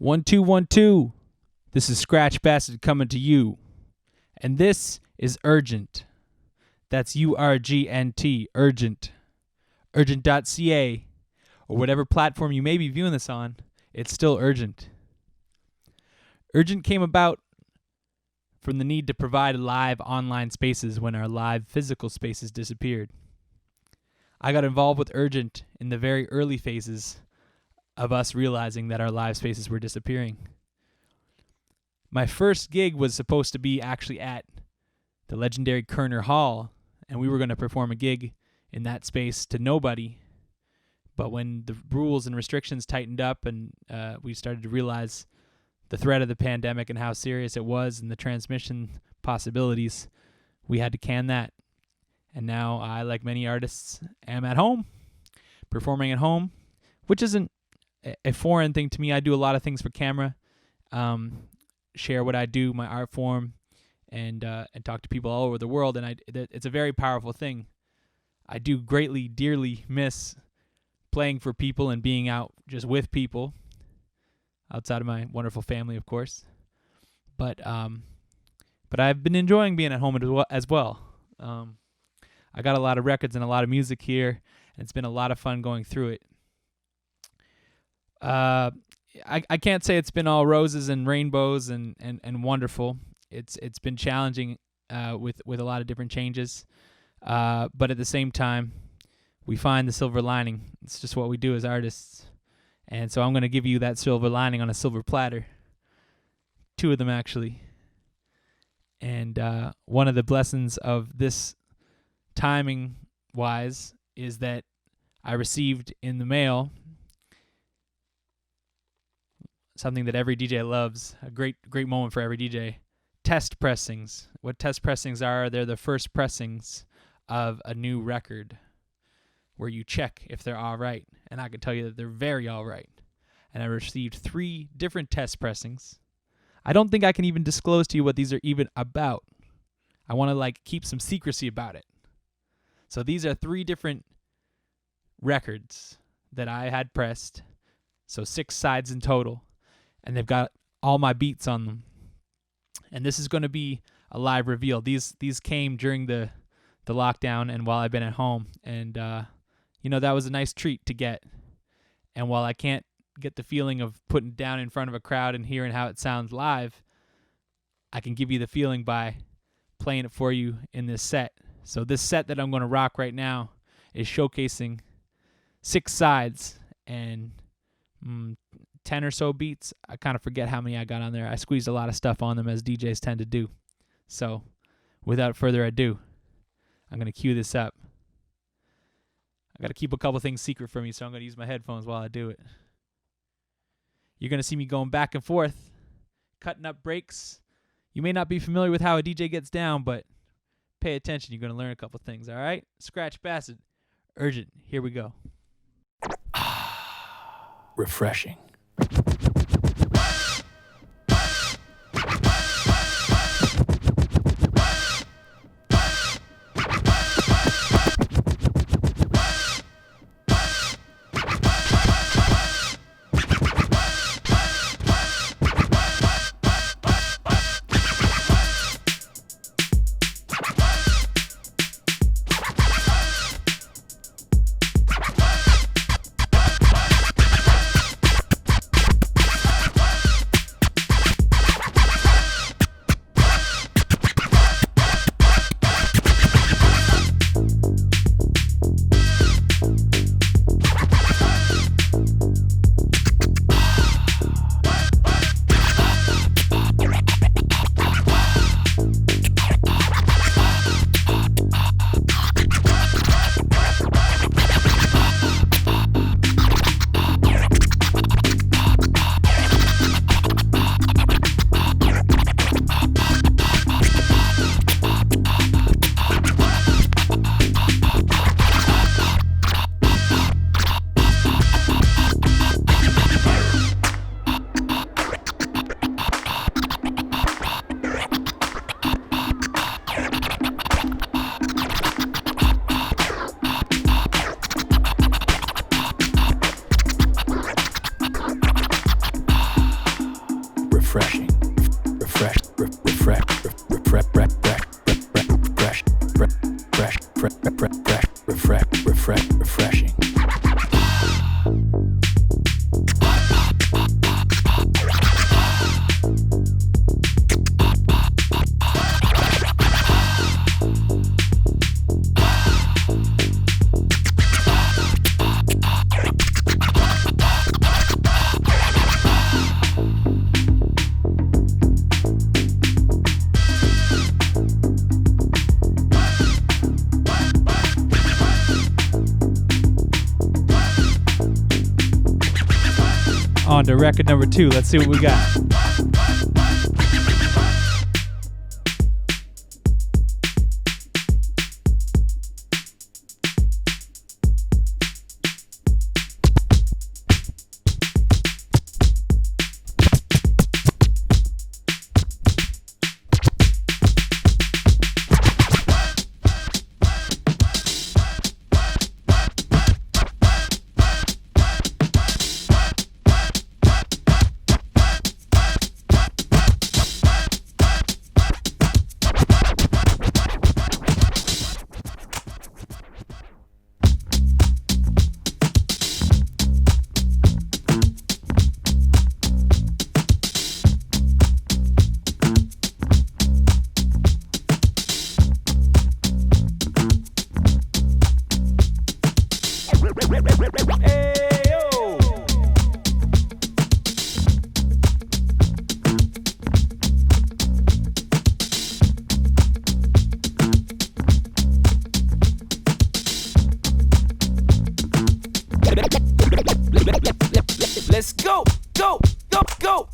1 2 1 2. This is Skratch Bastid coming to you. And this is Urgent. That's URGNT, Urgent. Urgent.ca. Or whatever platform you may be viewing this on, it's still urgent. Urgent came about from the need to provide live online spaces when our live physical spaces disappeared. I got involved with Urgent in the very early phases of us realizing that our live spaces were disappearing. My first gig was supposed to be actually at the legendary Kerner Hall, and we were going to perform a gig in that space to nobody. But when the rules and restrictions tightened up and we started to realize the threat of the pandemic and how serious it was and the transmission possibilities, we had to can that. And now I, like many artists, am at home, performing at home, which isn't a foreign thing to me. I do a lot of things for camera, share what I do, my art form, and talk to people all over the world. And it's a very powerful thing. I do greatly, dearly miss playing for people and being out just with people, outside of my wonderful family, of course. But I've been enjoying being at home as well. I got a lot of records and a lot of music here, and it's been a lot of fun going through it. I can't say it's been all roses and rainbows and wonderful. It's been challenging with a lot of different changes, but at the same time, we find the silver lining. It's just what we do as artists, and so I'm going to give you that silver lining on a silver platter. 2 of them actually, and one of the blessings of this timing-wise is that I received in the mail something that every DJ loves, a great moment for every DJ. Test pressings. What test pressings are, they're the first pressings of a new record where you check if they're all right. And I can tell you that they're very all right. And I received 3 different test pressings. I don't think I can even disclose to you what these are even about. I want to keep some secrecy about it. So these are 3 different records that I had pressed. So 6 sides in total. And they've got all my beats on them. And this is going to be a live reveal. These came during the lockdown and while I've been at home. And, that was a nice treat to get. And while I can't get the feeling of putting it down in front of a crowd and hearing how it sounds live, I can give you the feeling by playing it for you in this set. So this set that I'm going to rock right now is showcasing 6 sides and 10 or so beats. I kind of forget how many I got on there. I squeezed a lot of stuff on them, as DJs tend to do. So without further ado, I'm going to cue this up. I got to keep a couple things secret from you, so I'm going to use my headphones while I do it. You're going to see me going back and forth, cutting up breaks. You may not be familiar with how a DJ gets down, but pay attention. You're going to learn a couple things, all right? Skratch Bastid, Urgent. Here we go. Refreshing. refreshing, refresh, refresh, refresh, refreshing. On to record number 2. Let's see what we got. Let's go, go, go, go.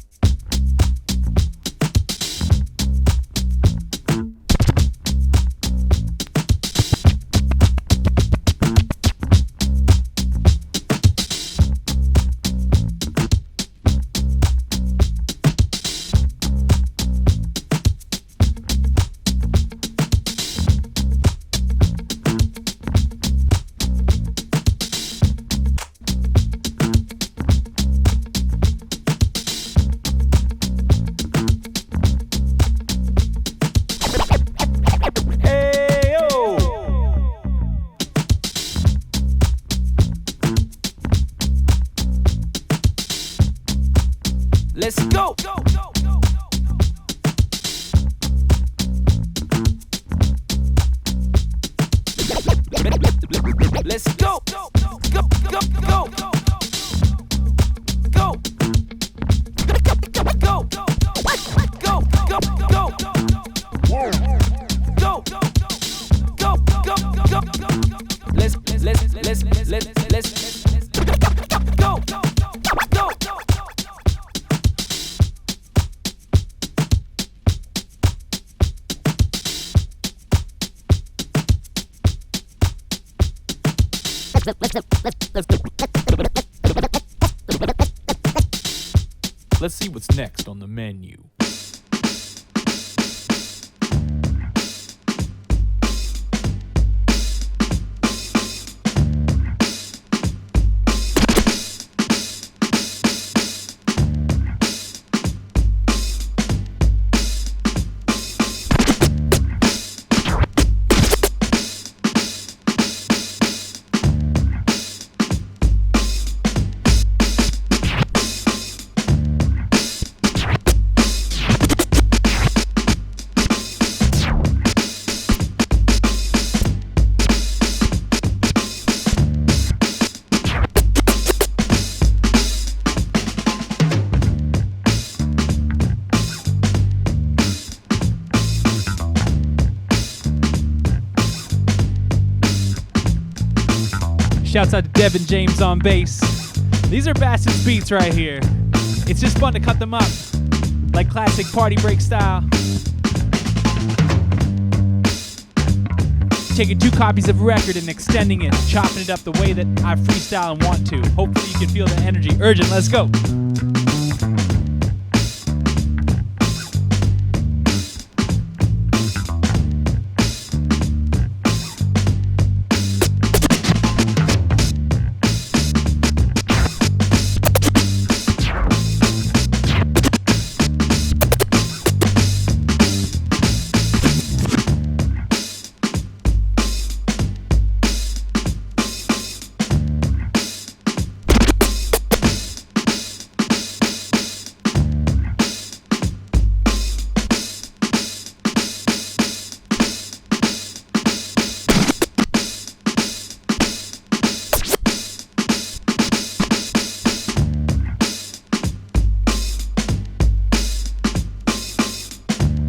Let's go. Let's go. Go, go, go, go. Go. Go, go, go. Go. Go, go. Let's go. Let's see what's next on the menu. Shouts out to Devin James on bass. These are Bastid's beats right here. It's just fun to cut them up, like classic party break style. Taking 2 copies of a record and extending it, chopping it up the way that I freestyle and want to. Hopefully you can feel the energy. Urgent, let's go.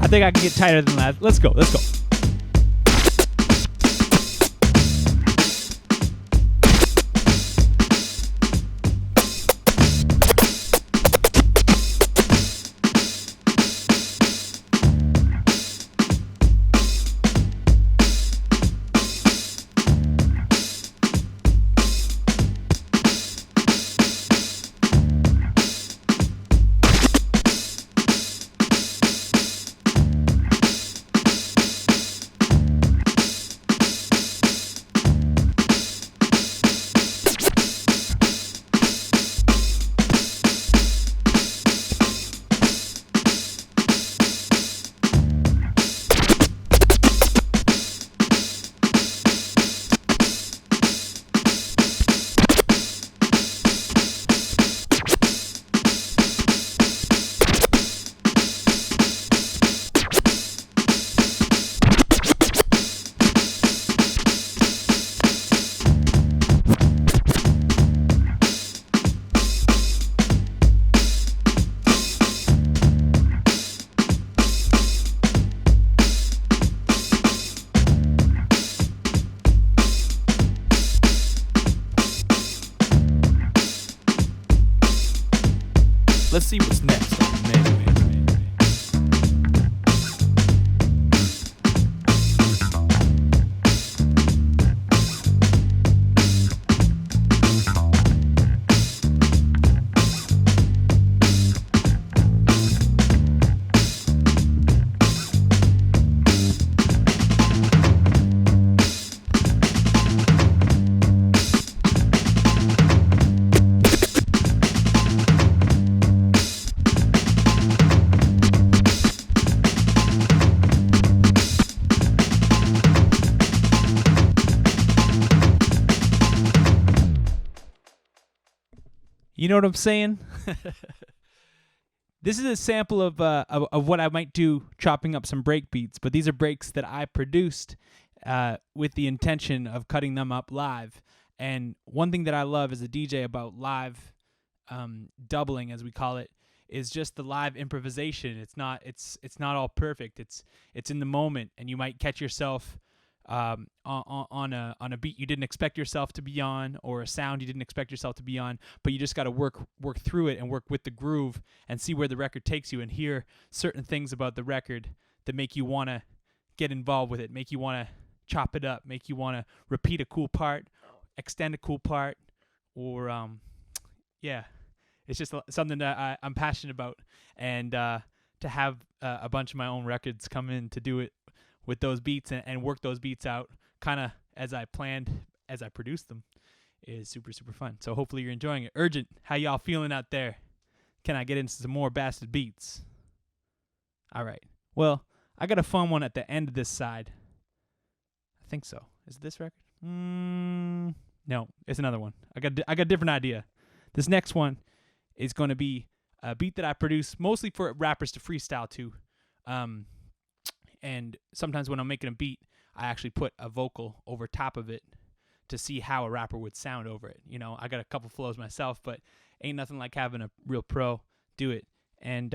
I think I can get tighter than that. Let's go. Let's see what's next on the menu. You know what I'm saying? This is a sample of what I might do chopping up some break beats, but these are breaks that I produced with the intention of cutting them up live. And one thing that I love as a DJ about live doubling, as we call it, is just the live improvisation. It's not all perfect. It's in the moment, and you might catch yourself on a beat you didn't expect yourself to be on, or a sound you didn't expect yourself to be on, but you just got to work through it and work with the groove and see where the record takes you, and hear certain things about the record that make you want to get involved with it, make you want to chop it up, make you want to repeat a cool part, extend a cool part, or it's just something that I'm passionate about. And to have a bunch of my own records come in to do it with those beats and work those beats out kind of as I planned, as I produced them, is super, super fun. So hopefully you're enjoying it. Urgent, how y'all feeling out there? Can I get into some more Bastid beats? All right. Well, I got a fun one at the end of this side. I think so. Is it this record? No, it's another one. I got a different idea. This next one is going to be a beat that I produce mostly for rappers to freestyle to. And sometimes when I'm making a beat, I actually put a vocal over top of it to see how a rapper would sound over it. You know, I got a couple flows myself, but ain't nothing like having a real pro do it. And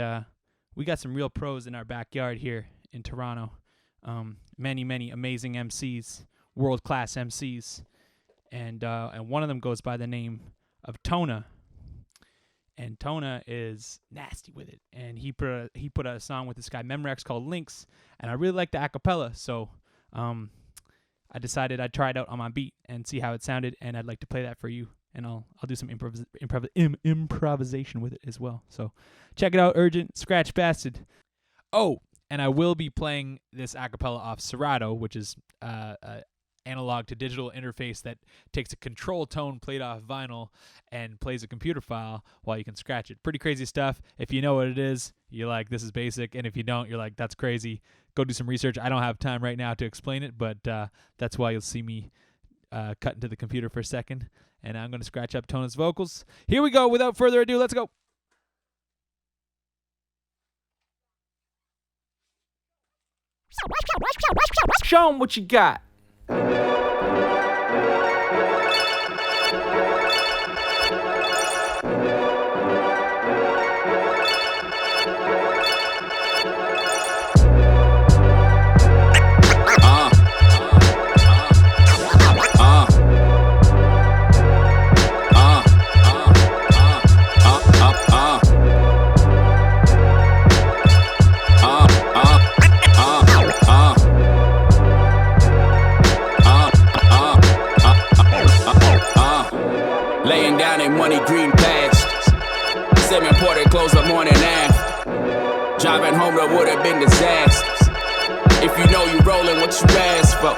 we got some real pros in our backyard here in Toronto. Many, many amazing MCs, world-class MCs. And one of them goes by the name of Tona. And Tona is nasty with it, and he put out a song with this guy Memrex called Links, and I really like the acapella, so I decided I'd try it out on my beat and see how it sounded, and I'd like to play that for you, and I'll do some improvisation with it as well. So check it out, Urgent, Skratch Bastid. Oh, and I will be playing this acapella off Serato, which is analog to digital interface that takes a control tone played off vinyl and plays a computer file while you can scratch it. Pretty crazy stuff. If you know what it is, you're like, this is basic. And if you don't, you're like, that's crazy. Go do some research. I don't have time right now to explain it, but that's why you'll see me cut into the computer for a second. And I'm going to scratch up Tona's vocals. Here we go. Without further ado, let's go. Show 'em what you got. money green pastures. Same important close the morning after. Driving home that would have been disasters. If you know you rolling what you asked for,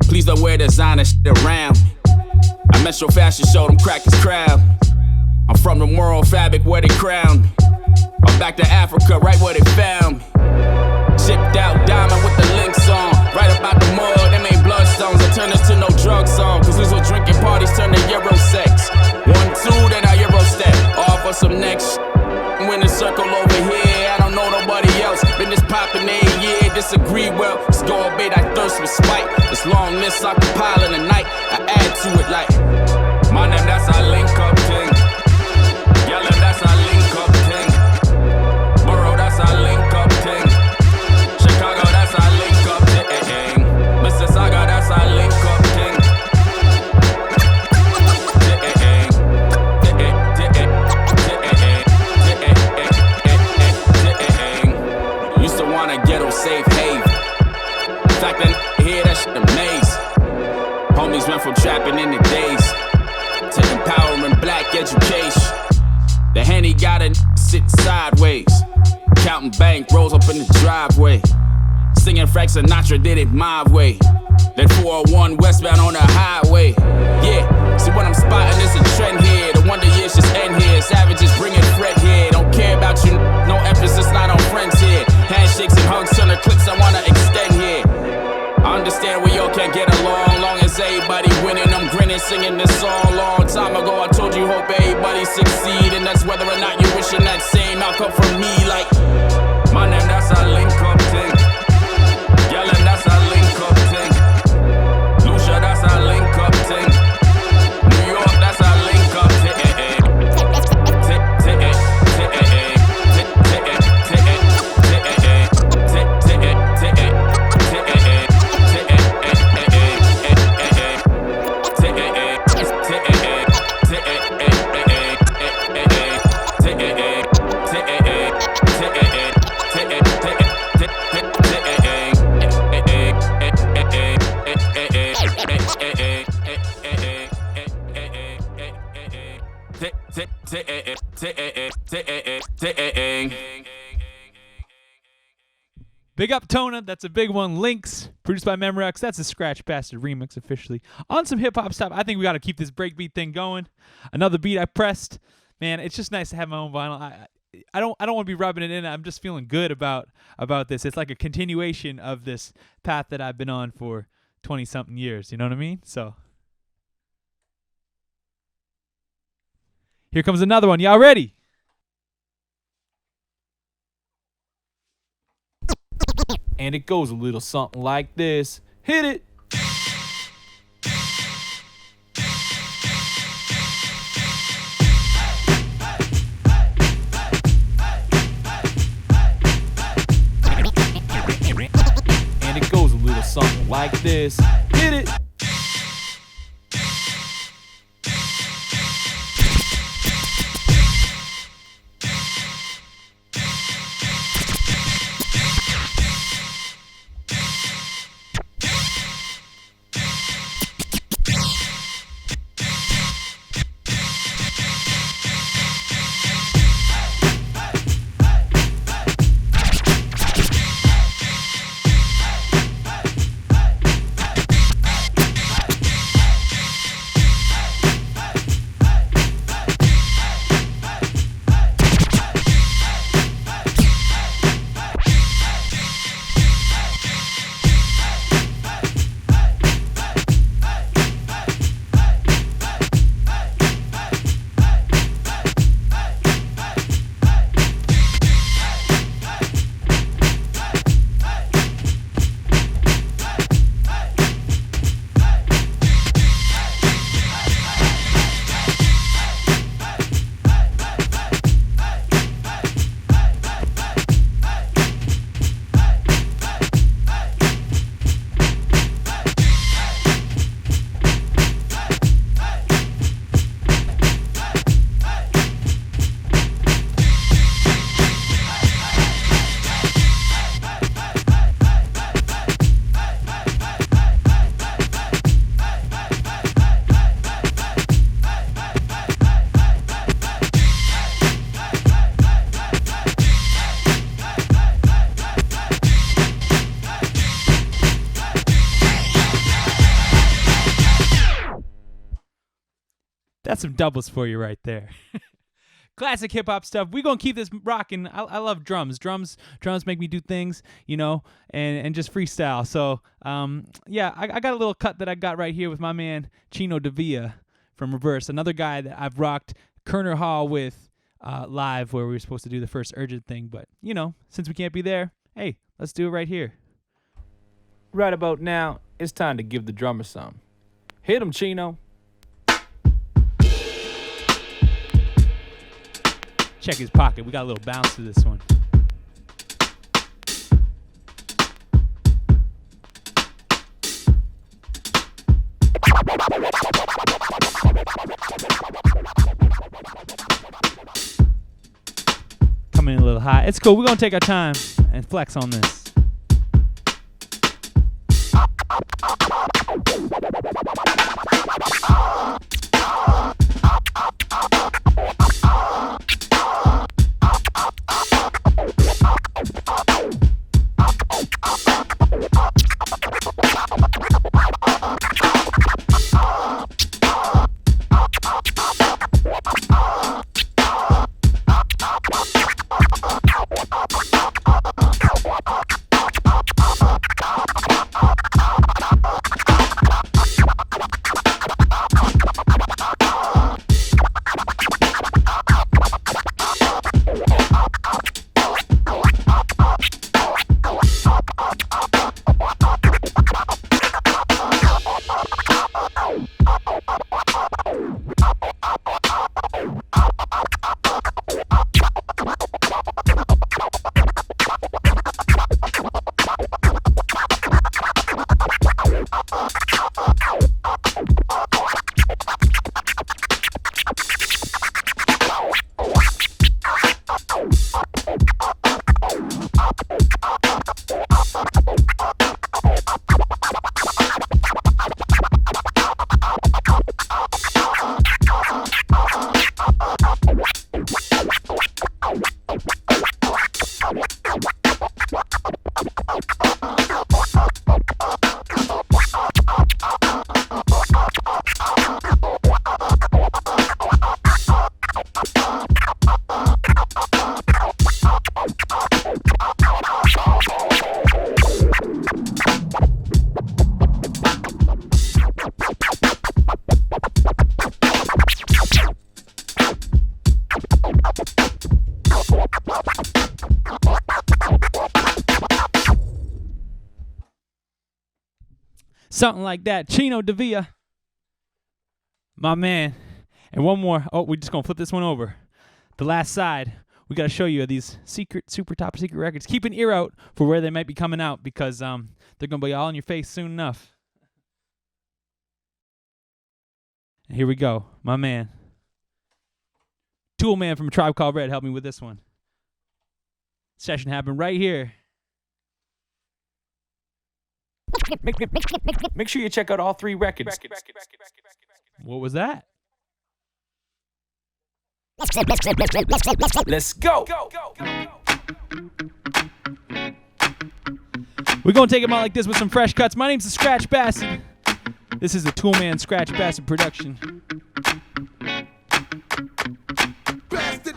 please don't wear designer shit around me. I Metro Fashion Show, them crackers crowd. I'm from the moral fabric where they crowned me. I'm back to Africa, right where they found me. Chipped out diamond with the links on. Right about the mud, them ain't bloodstones. I turn this to no drug song, cause these were drinking parties turn to Euro sex. 1, 2, then I Euro step. All for some next when the circle over here, I don't know nobody else. Been this poppin' a year, disagree well. Let's go obey that thirst with spite. This long list I compile in the night. I add to it like my name, that's our link up thing. Yellow, that's our link up thing. Borough, that's our link up thing. Chicago, that's our link up thing. Mississauga, that's our link up thing. Used to want a ghetto safe haven. In fact, I hear that shit amazing. Homies went from trapping in the days to empowering black education. The Henny got a sit sideways, counting bank rolls up in the driveway. Singing Frank Sinatra did it my way. That 401 westbound on the highway. Yeah, see what I'm spotting is a trend here. The wonder years just end here. Savages bringing Fred here. Don't care about you, no emphasis not on friends here. Handshakes and hugs turn the clips I wanna extend here. I understand we all can't get along, long as everybody winning. I'm grinning, singing this song long time ago. I told you hope everybody succeed, and that's whether or not you wishing that same outcome from me. Like my name, that's our link up thing. Yelling, that's our link up thing. Lucia, that's our link up thing. New York, that's our link up thing. Big up Tona, that's a big one. Links, produced by Memorex. That's a Skratch Bastid remix officially. On some hip hop stuff, I think we got to keep this breakbeat thing going. Another beat I pressed. Man, it's just nice to have my own vinyl. I don't want to be rubbing it in. I'm just feeling good about this. It's like a continuation of this path that I've been on for 20-something years. You know what I mean? So here comes another one. Y'all ready? And it goes a little something like this. Hit it! And it goes a little something like this. Hit it! That's some doubles for you right there. Classic hip hop stuff. We're going to keep this rocking. I love drums. Drums make me do things, and just freestyle. So, I got a little cut that I got right here with my man Chino Davia from Reverse, another guy that I've rocked Kerner Hall with live where we were supposed to do the first Urgent thing. But, since we can't be there, hey, let's do it right here. Right about now, it's time to give the drummer some. Hit him, Chino. Check his pocket. We got a little bounce to this one. Coming in a little high. It's cool. We're going to take our time and flex on this. Something like that. Chino Davia. My man. And one more. Oh, we're just going to flip this one over. The last side. We got to show you these super top secret records. Keep an ear out for where they might be coming out because they're going to be all in your face soon enough. And here we go. My man. Tool Man from Tribe Called Red helped me with this one. Session happened right here. Make sure you check out all 3 records. What was that? Let's go. We're going to take them out like this with some fresh cuts. My name's the Skratch Bastid. This is the Tool Man Skratch Bastid production. Bastid.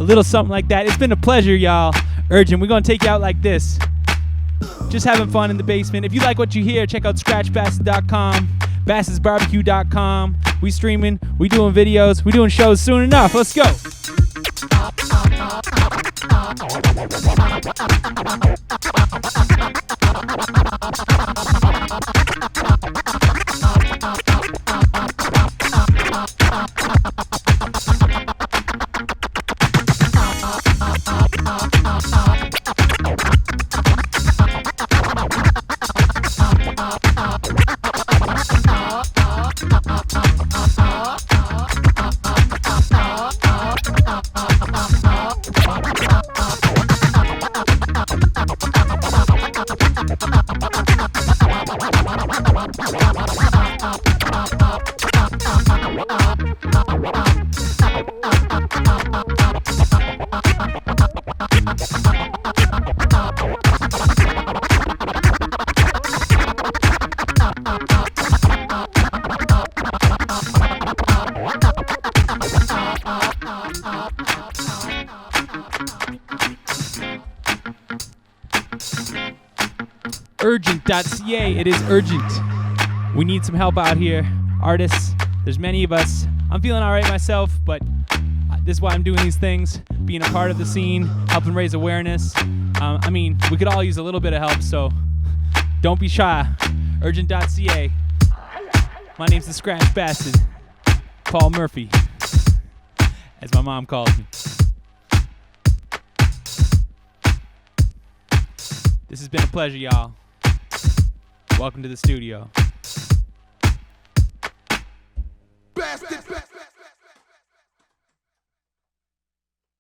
little something like that. It's been a pleasure, y'all. Urgent, we're going to take you out like this. Just having fun in the basement. If you like what you hear, check out ScratchBastid.com, BassisBarbecue.com. We streaming, we doing videos, we doing shows soon enough. Let's go. URGNTxMusicTogether. It is urgent. We need some help out here. Artists, there's many of us. I'm feeling all right myself, but this is why I'm doing these things, being a part of the scene, helping raise awareness. I mean, we could all use a little bit of help, so don't be shy. URGNTxMusicTogether. My name's the Skratch Bastid. Paul Murphy, as my mom calls me. This has been a pleasure, y'all. Welcome to the studio.